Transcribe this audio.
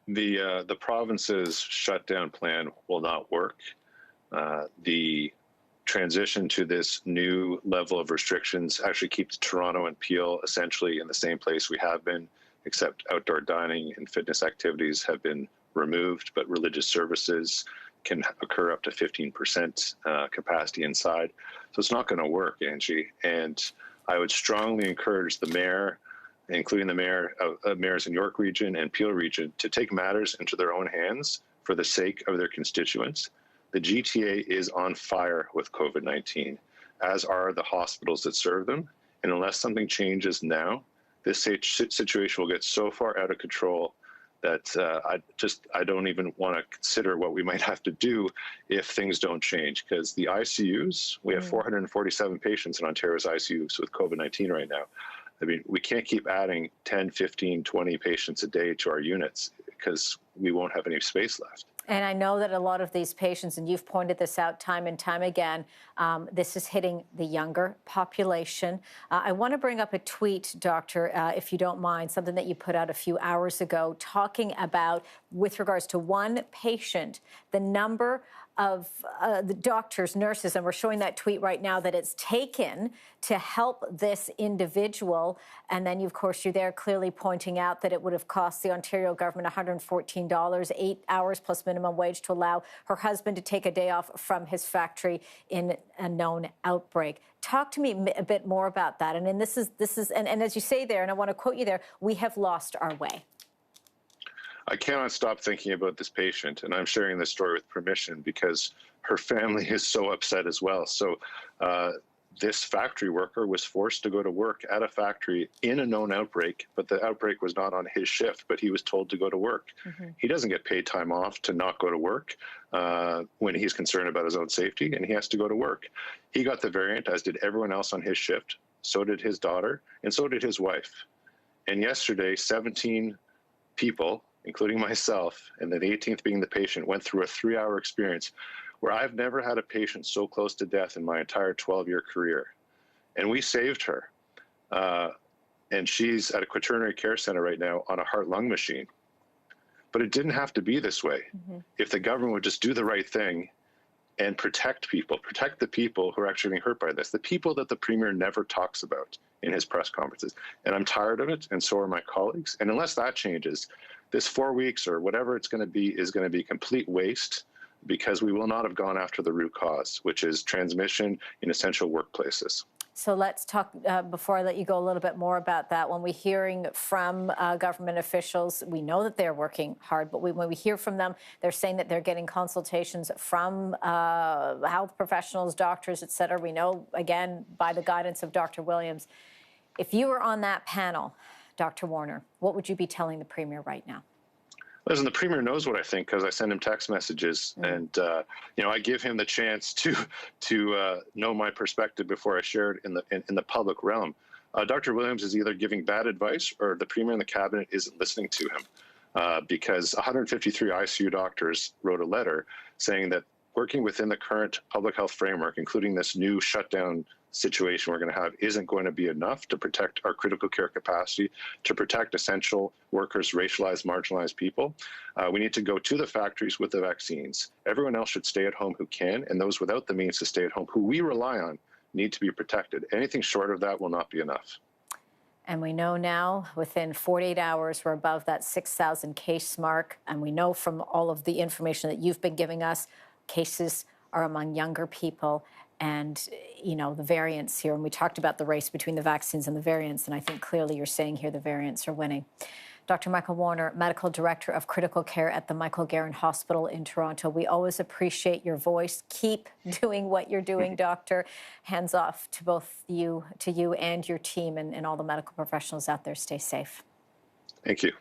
The province's shutdown plan will not work. The transition to this new level of restrictions actually keeps Toronto and Peel essentially in the same place we have been, except outdoor dining and fitness activities have been removed, but religious services can occur up to 15% capacity inside. So it's not going to work, Angie. And I would strongly encourage the mayor, including the mayors in York Region and Peel Region, to take matters into their own hands for the sake of their constituents. The GTA is on fire with COVID-19, as are the hospitals that serve them. And unless something changes now, this situation will get so far out of control that I don't even want to consider what we might have to do if things don't change. Because the ICUs, we have 447 patients in Ontario's ICUs with COVID-19 right now. I mean, we can't keep adding 10, 15, 20 patients a day to our units because we won't have any space left. And I know that a lot of these patients, and you've pointed this out time and time again, this is hitting the younger population. I want to bring up a tweet, Doctor, if you don't mind, something that you put out a few hours ago, talking about, with regards to one patient, the number of the doctors, nurses, and we're showing that tweet right now, that it's taken to help this individual. And then, of course, you're there clearly pointing out that it would have cost the Ontario government $114, 8 hours plus minimum wage to allow her husband to take a day off from his factory in a known outbreak. Talk to me a bit more about that. And this is, and as you say there, and I want to quote you there, we have lost our way. I cannot stop thinking about this patient, and I'm sharing this story with permission because her family is so upset as well. So this factory worker was forced to go to work at a factory in a known outbreak, but the outbreak was not on his shift, but he was told to go to work. He doesn't get paid time off to not go to work when he's concerned about his own safety, and he has to go to work. He got the variant, as did everyone else on his shift. So did his daughter, and so did his wife. And yesterday, 17 people, including myself, and then the 18th being the patient, went through a 3-hour experience where I've never had a patient so close to death in my entire 12-year career. And we saved her. And she's at a quaternary care center right now on a heart-lung machine. But it didn't have to be this way. If the government would just do the right thing and protect people, protect the people who are actually being hurt by this, the people that the Premier never talks about in his press conferences. And I'm tired of it, and so are my colleagues. And unless that changes, this 4 weeks or whatever it's going to be is going to be complete waste, because we will not have gone after the root cause, which is transmission in essential workplaces. So let's talk, before I let you go, a little bit more about that. When we're hearing from government officials, we know that they're working hard, but when we hear from them, they're saying that they're getting consultations from health professionals, doctors, et cetera. We know, again, by the guidance of Dr. Williams. If you were on that panel, Dr. Warner, what would you be telling the Premier right now? Listen, the Premier knows what I think because I send him text messages, and I give him the chance to know my perspective before I share it in the public realm. Dr. Williams is either giving bad advice, or the Premier and the Cabinet isn't listening to him, because 153 ICU doctors wrote a letter saying that working within the current public health framework, including this new shutdown situation we're going to have, isn't going to be enough to protect our critical care capacity, to protect essential workers, racialized, marginalized people. We need to go to the factories with the vaccines. Everyone else should stay at home who can, and those without the means to stay at home, who we rely on, need to be protected. Anything short of that will not be enough. And we know now, within 48 hours, we're above that 6,000 case mark. And we know from all of the information that you've been giving us, cases are among younger people. And, the variants here, and we talked about the race between the vaccines and the variants, and I think clearly you're saying here the variants are winning. Dr. Michael Warner, Medical Director of Critical Care at the Michael Garron Hospital in Toronto. We always appreciate your voice. Keep doing what you're doing, Doctor. Hands off to both you and your team, and all the medical professionals out there. Stay safe. Thank you.